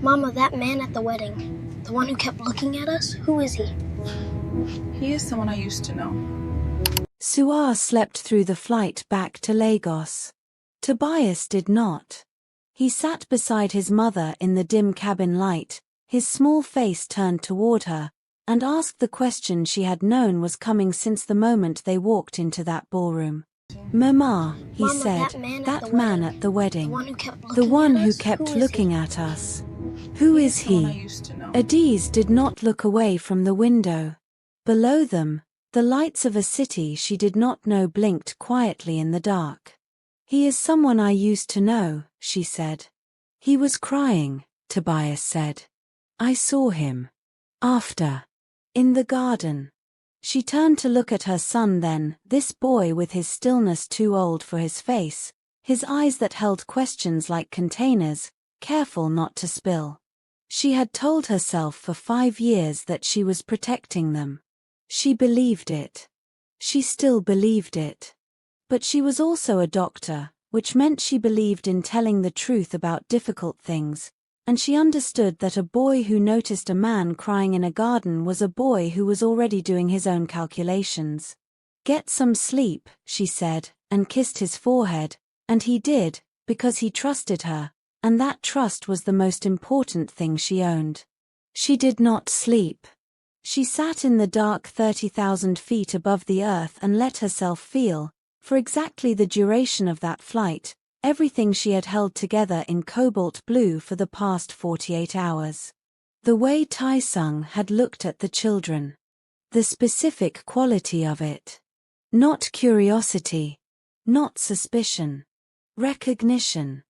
Mama, that man at the wedding, the one who kept looking at us, who is he? He is someone I used to know. Suar slept through the flight back to Lagos. Tobias did not. He sat beside his mother in the dim cabin light, his small face turned toward her, and asked the question she had known was coming since the moment they walked into that ballroom. Mama, he Mama, said, that man at the wedding, the one who kept looking at us. Who is he? Adaeze did not look away from the window. Below them, the lights of a city she did not know blinked quietly in the dark. He is someone I used to know, she said. He was crying, Tobias said. I saw him. After. In the garden. She turned to look at her son then, this boy with his stillness too old for his face, his eyes that held questions like containers, careful not to spill. She had told herself for 5 years that she was protecting them. She believed it. She still believed it. But she was also a doctor, which meant she believed in telling the truth about difficult things, and she understood that a boy who noticed a man crying in a garden was a boy who was already doing his own calculations. Get some sleep, she said, and kissed his forehead, and he did, because he trusted her, and that trust was the most important thing she owned. She did not sleep. She sat in the dark 30,000 feet above the earth and let herself feel, for exactly the duration of that flight, everything she had held together in cobalt blue for the past 48 hours. The way Tae-sung had looked at the children. The specific quality of it. Not curiosity. Not suspicion. Recognition.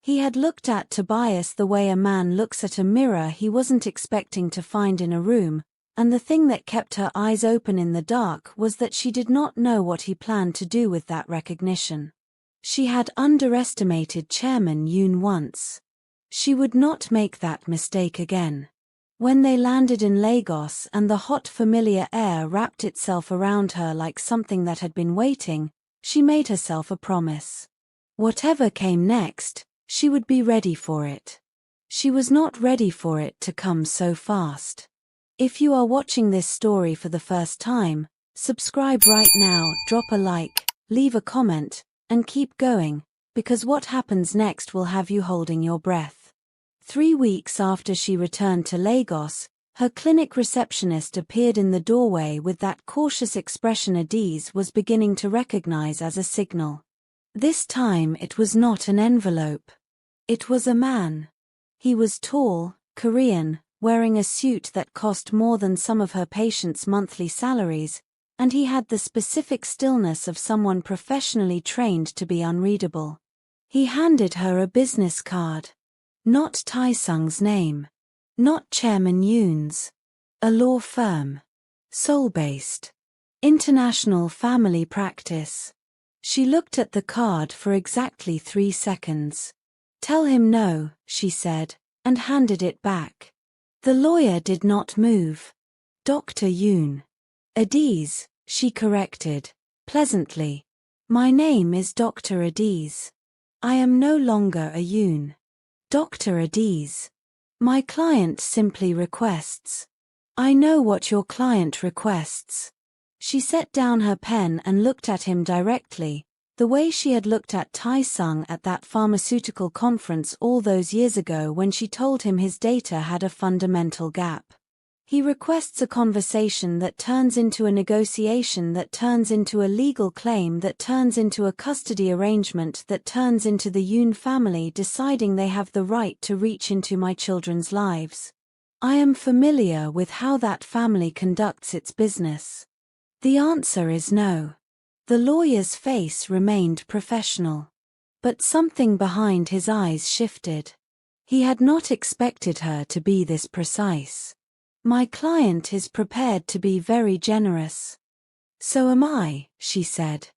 He had looked at Tobias the way a man looks at a mirror he wasn't expecting to find in a room, and the thing that kept her eyes open in the dark was that she did not know what he planned to do with that recognition. She had underestimated Chairman Yoon once. She would not make that mistake again. When they landed in Lagos and the hot familiar air wrapped itself around her like something that had been waiting, she made herself a promise. Whatever came next, she would be ready for it. She was not ready for it to come so fast. If you are watching this story for the first time, subscribe right now, drop a like, leave a comment, and keep going, because what happens next will have you holding your breath. 3 weeks after she returned to Lagos, her clinic receptionist appeared in the doorway with that cautious expression Adaeze was beginning to recognize as a signal. This time it was not an envelope. It was a man. He was tall, Korean, wearing a suit that cost more than some of her patients' monthly salaries, and he had the specific stillness of someone professionally trained to be unreadable. He handed her a business card. Not Tae-sung's name. Not Chairman Yoon's. A law firm. Seoul-based. International family practice. She looked at the card for exactly 3 seconds. Tell him no, she said, and handed it back. The lawyer did not move. Dr. Yoon. Adaeze, she corrected, pleasantly. My name is Dr. Adaeze. I am no longer a Yoon. Dr. Adaeze. My client simply requests. I know what your client requests. She set down her pen and looked at him directly, the way she had looked at Tae-sung at that pharmaceutical conference all those years ago when she told him his data had a fundamental gap. He requests a conversation that turns into a negotiation that turns into a legal claim that turns into a custody arrangement that turns into the Yoon family deciding they have the right to reach into my children's lives. I am familiar with how that family conducts its business. The answer is no. The lawyer's face remained professional. But something behind his eyes shifted. He had not expected her to be this precise. My client is prepared to be very generous. So am I, she said.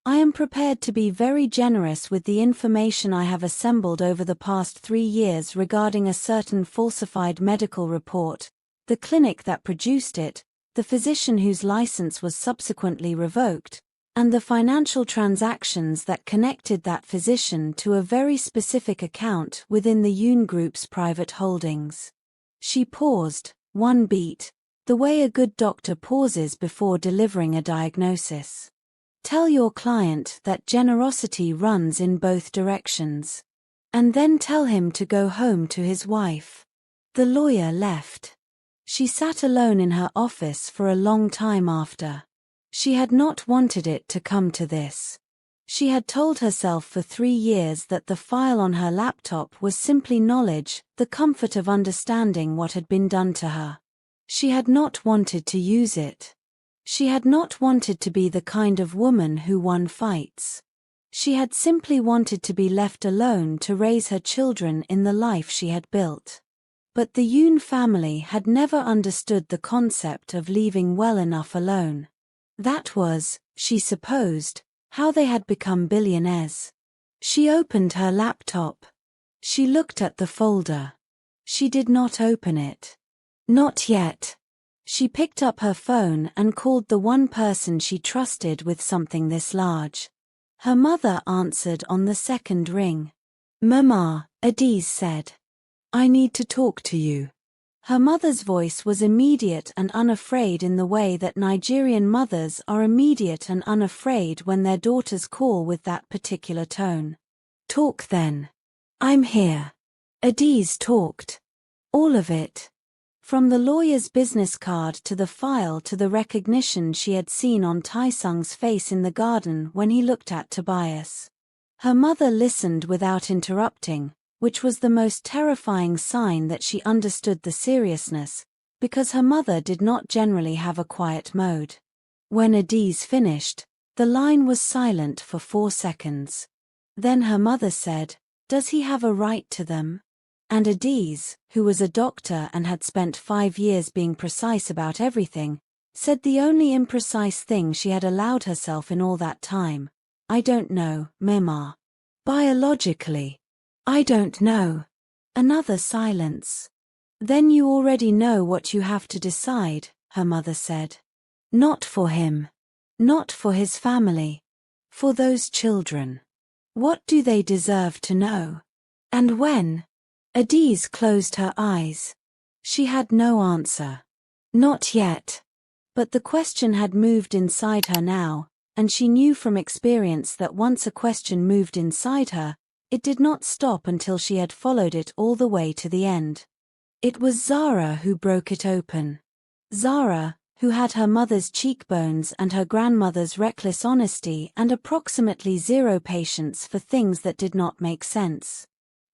I am prepared to be very generous with the information I have assembled over the past 3 years regarding a certain falsified medical report, the clinic that produced it, the physician whose license was subsequently revoked, and the financial transactions that connected that physician to a very specific account within the Yoon Group's private holdings. She paused, one beat, the way a good doctor pauses before delivering a diagnosis. Tell your client that generosity runs in both directions. And then tell him to go home to his wife. The lawyer left. She sat alone in her office for a long time after. She had not wanted it to come to this. She had told herself for 3 years that the file on her laptop was simply knowledge, the comfort of understanding what had been done to her. She had not wanted to use it. She had not wanted to be the kind of woman who won fights. She had simply wanted to be left alone to raise her children in the life she had built. But the Yoon family had never understood the concept of leaving well enough alone. That was, she supposed, how they had become billionaires. She opened her laptop. She looked at the folder. She did not open it. Not yet. She picked up her phone and called the one person she trusted with something this large. Her mother answered on the second ring. "Mama," Adaeze said. "I need to talk to you." Her mother's voice was immediate and unafraid in the way that Nigerian mothers are immediate and unafraid when their daughters call with that particular tone. "Talk then." "I'm here." Adaeze talked. All of it. From the lawyer's business card to the file to the recognition she had seen on Tae-sung's face in the garden when he looked at Tobias. Her mother listened without interrupting, which was the most terrifying sign that she understood the seriousness, because her mother did not generally have a quiet mode. When Adaeze finished, the line was silent for 4 seconds. Then her mother said, "Does he have a right to them?" And Adaeze, who was a doctor and had spent 5 years being precise about everything, said the only imprecise thing she had allowed herself in all that time. "I don't know, Mama. Biologically. I don't know." Another silence. "Then you already know what you have to decide," her mother said. "Not for him. Not for his family. For those children. What do they deserve to know? And when?" Adaeze closed her eyes. She had no answer. Not yet. But the question had moved inside her now, and she knew from experience that once a question moved inside her, it did not stop until she had followed it all the way to the end. It was Zara who broke it open. Zara, who had her mother's cheekbones and her grandmother's reckless honesty and approximately 0 patience for things that did not make sense.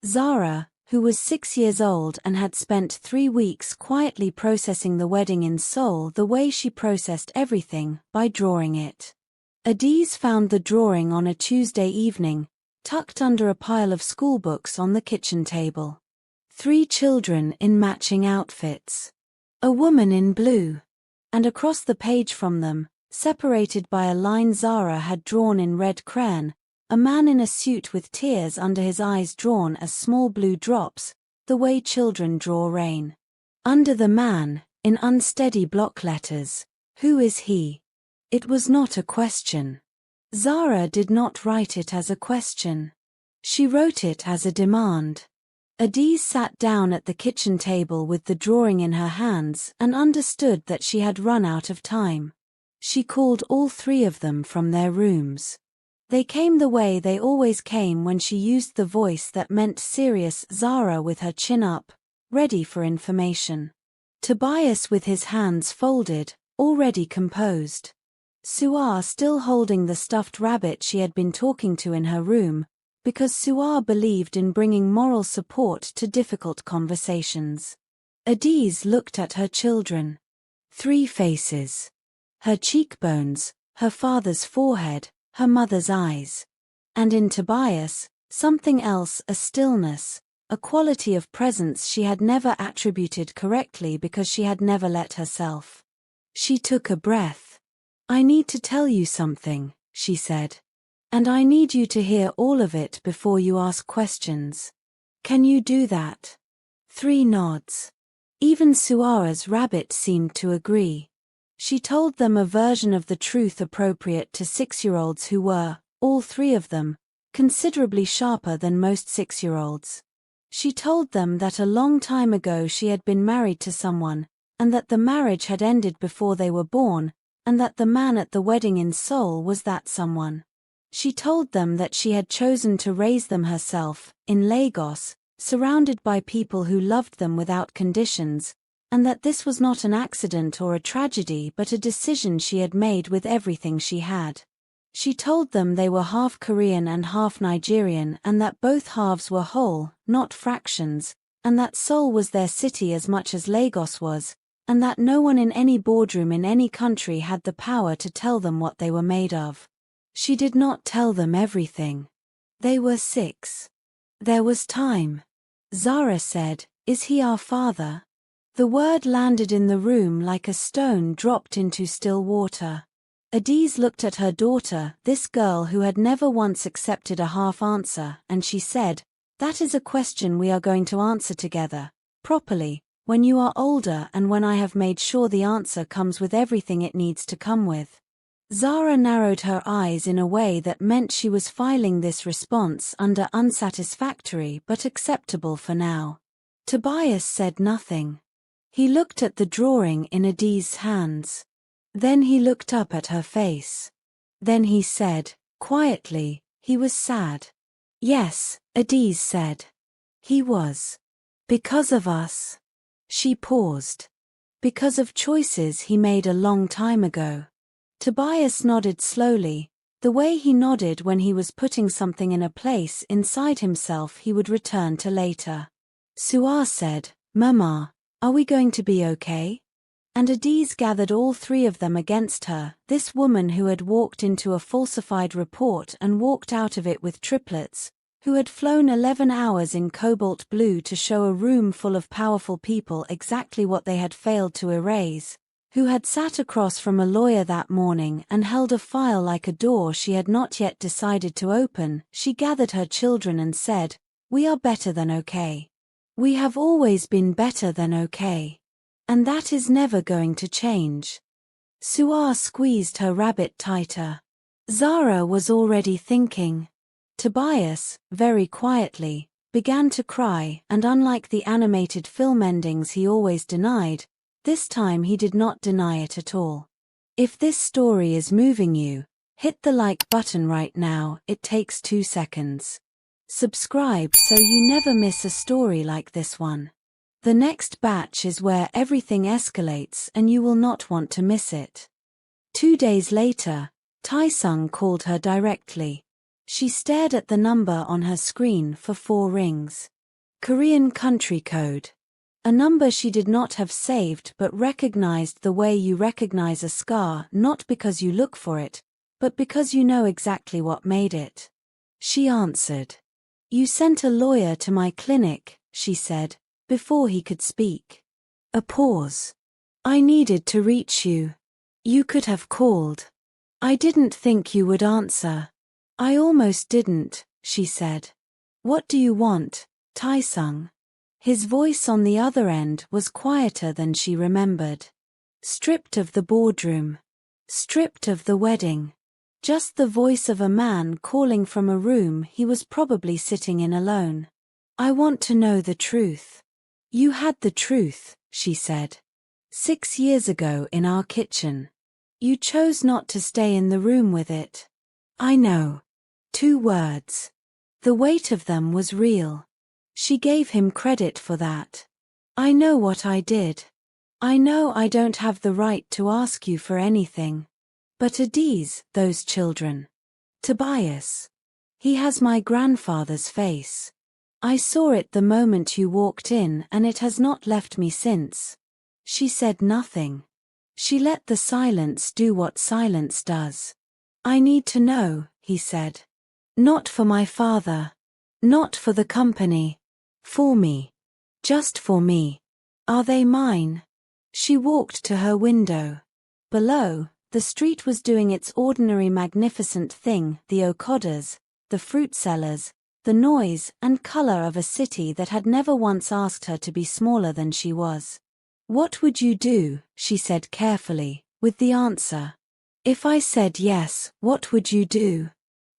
Zara, who was 6 years old and had spent 3 weeks quietly processing the wedding in Seoul the way she processed everything, by drawing it. Adaeze found the drawing on a Tuesday evening, tucked under a pile of schoolbooks on the kitchen table. 3 children in matching outfits. A woman in blue. And across the page from them, separated by a line Zara had drawn in red crayon, a man in a suit with tears under his eyes drawn as small blue drops, the way children draw rain. Under the man, in unsteady block letters, "Who is he?" It was not a question. Zara did not write it as a question. She wrote it as a demand. Adaeze sat down at the kitchen table with the drawing in her hands and understood that she had run out of time. She called all 3 of them from their rooms. They came the way they always came when she used the voice that meant serious Zara with her chin up, ready for information. Tobias with his hands folded, already composed. Suar still holding the stuffed rabbit she had been talking to in her room, because Suar believed in bringing moral support to difficult conversations. Adaeze looked at her children. 3 faces. Her cheekbones, her father's forehead, her mother's eyes. And in Tobias, something else, a stillness, a quality of presence she had never attributed correctly because she had never let herself. She took a breath. "I need to tell you something," she said. "And I need you to hear all of it before you ask questions. Can you do that?" 3 nods. Even Suara's rabbit seemed to agree. She told them a version of the truth appropriate to 6-year-olds who were, all three of them, considerably sharper than most 6-year-olds. She told them that a long time ago she had been married to someone, and that the marriage had ended before they were born, and that the man at the wedding in Seoul was that someone. She told them that she had chosen to raise them herself, in Lagos, surrounded by people who loved them without conditions, and that this was not an accident or a tragedy but a decision she had made with everything she had. She told them they were half Korean and half Nigerian and that both halves were whole, not fractions, and that Seoul was their city as much as Lagos was, and that no one in any boardroom in any country had the power to tell them what they were made of. She did not tell them everything. They were 6. There was time. Zara said, "Is he our father?" The word landed in the room like a stone dropped into still water. Adaeze looked at her daughter, this girl who had never once accepted a half answer, and she said, "That is a question we are going to answer together, properly, when you are older and when I have made sure the answer comes with everything it needs to come with." Zara narrowed her eyes in a way that meant she was filing this response under unsatisfactory but acceptable for now. Tobias said nothing. He looked at the drawing in Adaeze's hands. Then he looked up at her face. Then he said, quietly, he was sad. "Yes," Adaeze said. "He was. Because of us." She paused. "Because of choices he made a long time ago." Tobias nodded slowly, the way he nodded when he was putting something in a place inside himself he would return to later. Suar said, "Mama, are we going to be okay?" And Adaeze gathered all three of them against her, this woman who had walked into a falsified report and walked out of it with triplets, who had flown 11 hours in cobalt blue to show a room full of powerful people exactly what they had failed to erase, who had sat across from a lawyer that morning and held a file like a door she had not yet decided to open. She gathered her children and said, "We are better than okay. We have always been better than okay. And that is never going to change." Suar squeezed her rabbit tighter. Zara was already thinking. Tobias, very quietly, began to cry, and unlike the animated film endings he always denied, this time he did not deny it at all. If this story is moving you, hit the like button right now, it takes 2 seconds. Subscribe so you never miss a story like this one. The next batch is where everything escalates and you will not want to miss it. 2 days later, Tae-sung called her directly. She stared at the number on her screen for 4 rings. Korean country code. A number she did not have saved but recognized the way you recognize a scar, not because you look for it, but because you know exactly what made it. She answered. "You sent a lawyer to my clinic," she said, before he could speak. A pause. "I needed to reach you. You could have called. I didn't think you would answer." "I almost didn't," she said. "What do you want, Tae-sung?" His voice on the other end was quieter than she remembered. Stripped of the boardroom. Stripped of the wedding. Just the voice of a man calling from a room he was probably sitting in alone. "I want to know the truth." "You had the truth," she said. 6 years ago in our kitchen. You chose not to stay in the room with it. "I know." 2 words. The weight of them was real. She gave him credit for that. "I know what I did. I know I don't have the right to ask you for anything. But Adaeze, those children. Tobias. He has my grandfather's face. I saw it the moment you walked in and it has not left me since." She said nothing. She let the silence do what silence does. "I need to know," he said. "Not for my father. Not for the company. For me. Just for me. Are they mine?" She walked to her window. Below, the street was doing its ordinary magnificent thing, the Okodas, the fruit sellers, the noise and color of a city that had never once asked her to be smaller than she was. "What would you do," she said carefully, with the answer. If I said yes, what would you do?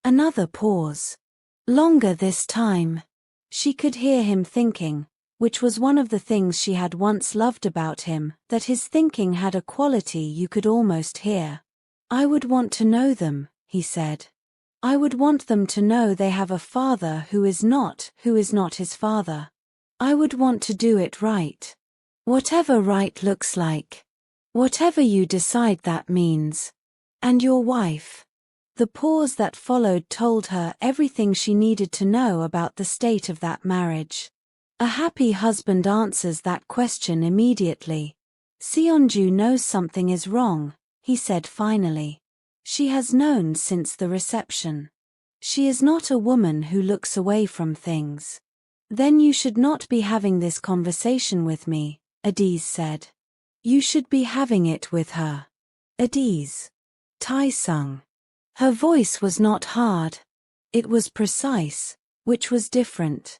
Another pause. Longer this time. She could hear him thinking, which was one of the things she had once loved about him, that his thinking had a quality you could almost hear. I would want to know them, he said. I would want them to know they have a father who is not his father. I would want to do it right. Whatever right looks like. Whatever you decide that means. And your wife. The pause that followed told her everything she needed to know about the state of that marriage. A happy husband answers that question immediately. Seonju knows something is wrong, he said finally. She has known since the reception. She is not a woman who looks away from things. Then you should not be having this conversation with me, Adaeze said. You should be having it with her. Adaeze. Tae-sung. Her voice was not hard. It was precise, which was different.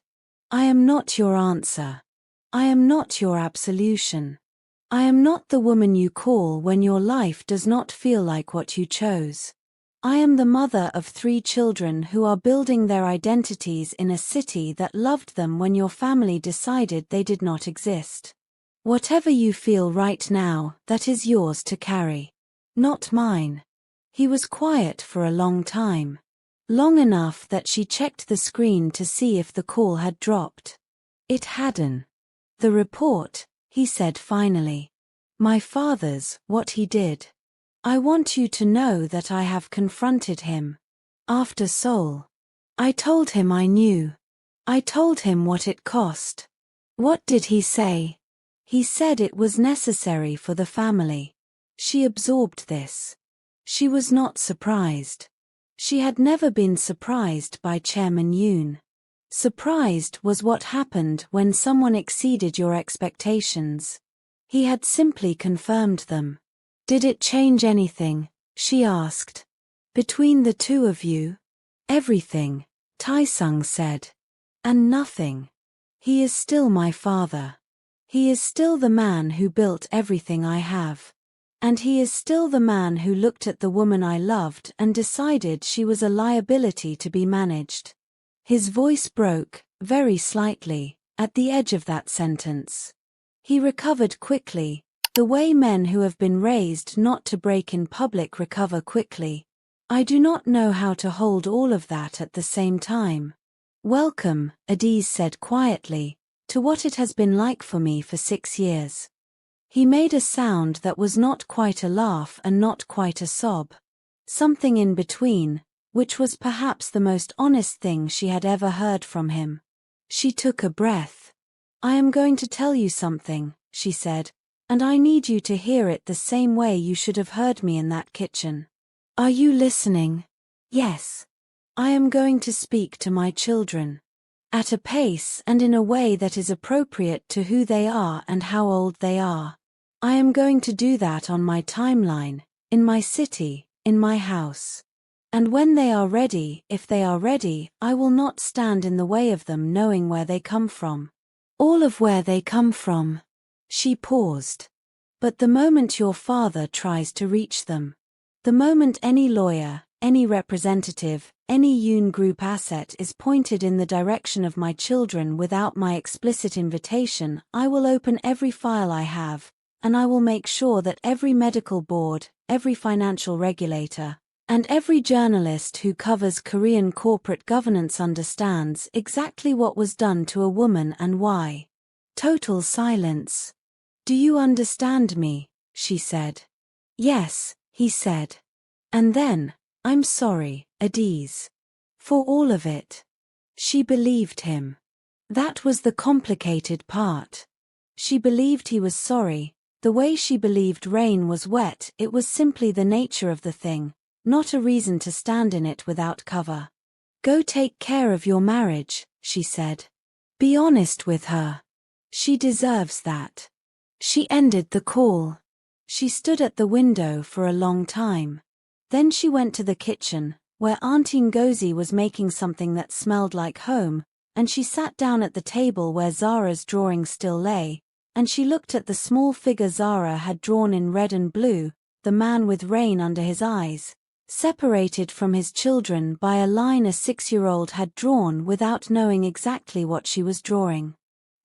I am not your answer. I am not your absolution. I am not the woman you call when your life does not feel like what you chose. I am the mother of 3 children who are building their identities in a city that loved them when your family decided they did not exist. Whatever you feel right now, that is yours to carry. Not mine. He was quiet for a long time. Long enough that she checked the screen to see if the call had dropped. It hadn't. The report, he said finally. My father's, what he did. I want you to know that I have confronted him. After Seoul. I told him I knew. I told him what it cost. What did he say? He said it was necessary for the family. She absorbed this. She was not surprised. She had never been surprised by Chairman Yoon. Surprised was what happened when someone exceeded your expectations. He had simply confirmed them. Did it change anything? She asked. Between the two of you? Everything, Tae-sung said. And nothing. He is still my father. He is still the man who built everything I have. And he is still the man who looked at the woman I loved and decided she was a liability to be managed. His voice broke, very slightly, at the edge of that sentence. He recovered quickly, the way men who have been raised not to break in public recover quickly. I do not know how to hold all of that at the same time. Welcome, Adaeze said quietly, to what it has been like for me for 6 years. He made a sound that was not quite a laugh and not quite a sob. Something in between, which was perhaps the most honest thing she had ever heard from him. She took a breath. I am going to tell you something, she said, and I need you to hear it the same way you should have heard me in that kitchen. Are you listening? Yes. I am going to speak to my children. At a pace and in a way that is appropriate to who they are and how old they are. I am going to do that on my timeline, in my city, in my house. And when they are ready, if they are ready, I will not stand in the way of them knowing where they come from. All of where they come from. She paused. But the moment your father tries to reach them, the moment any lawyer, any representative, any Yoon Group asset is pointed in the direction of my children without my explicit invitation, I will open every file I have, and I will make sure that every medical board, every financial regulator, and every journalist who covers Korean corporate governance understands exactly what was done to a woman and why. Total silence. Do you understand me? She said. Yes, he said. And then, I'm sorry, Adaeze. For all of it. She believed him. That was the complicated part. She believed he was sorry. The way she believed rain was wet, it was simply the nature of the thing, not a reason to stand in it without cover. Go take care of your marriage, she said. Be honest with her. She deserves that. She ended the call. She stood at the window for a long time. Then she went to the kitchen, where Auntie Ngozi was making something that smelled like home, and she sat down at the table where Zara's drawing still lay, and she looked at the small figure Zara had drawn in red and blue, the man with rain under his eyes, separated from his children by a line a 6-year-old had drawn without knowing exactly what she was drawing.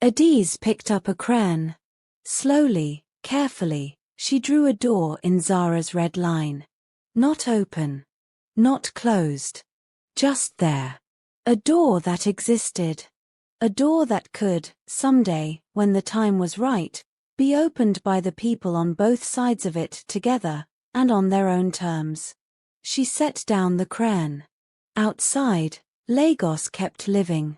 Adaeze picked up a crayon. Slowly, carefully, she drew a door in Zara's red line. Not open. Not closed. Just there. A door that existed. A door that could, someday, when the time was right, be opened by the people on both sides of it together, and on their own terms. She set down the crayon. Outside, Lagos kept living.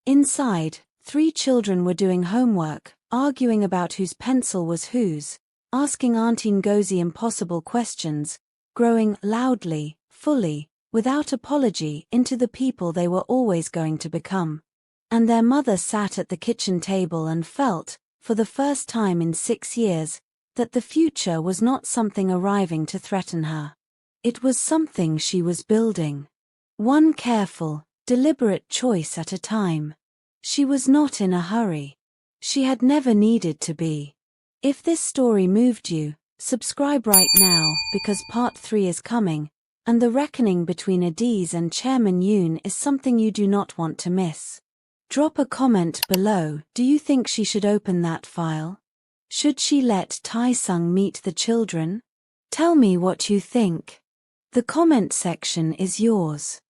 Inside, 3 children were doing homework, arguing about whose pencil was whose, asking Auntie Ngozi impossible questions, growing loudly, fully, without apology into the people they were always going to become. And their mother sat at the kitchen table and felt, for the first time in 6 years, that the future was not something arriving to threaten her. It was something she was building. One careful, deliberate choice at a time. She was not in a hurry. She had never needed to be. If this story moved you, subscribe right now because part 3 is coming, and the reckoning between Adaeze and Chairman Yoon is something you do not want to miss. Drop a comment below. Do you think she should open that file? Should she let Tae-sung meet the children? Tell me what you think. The comment section is yours.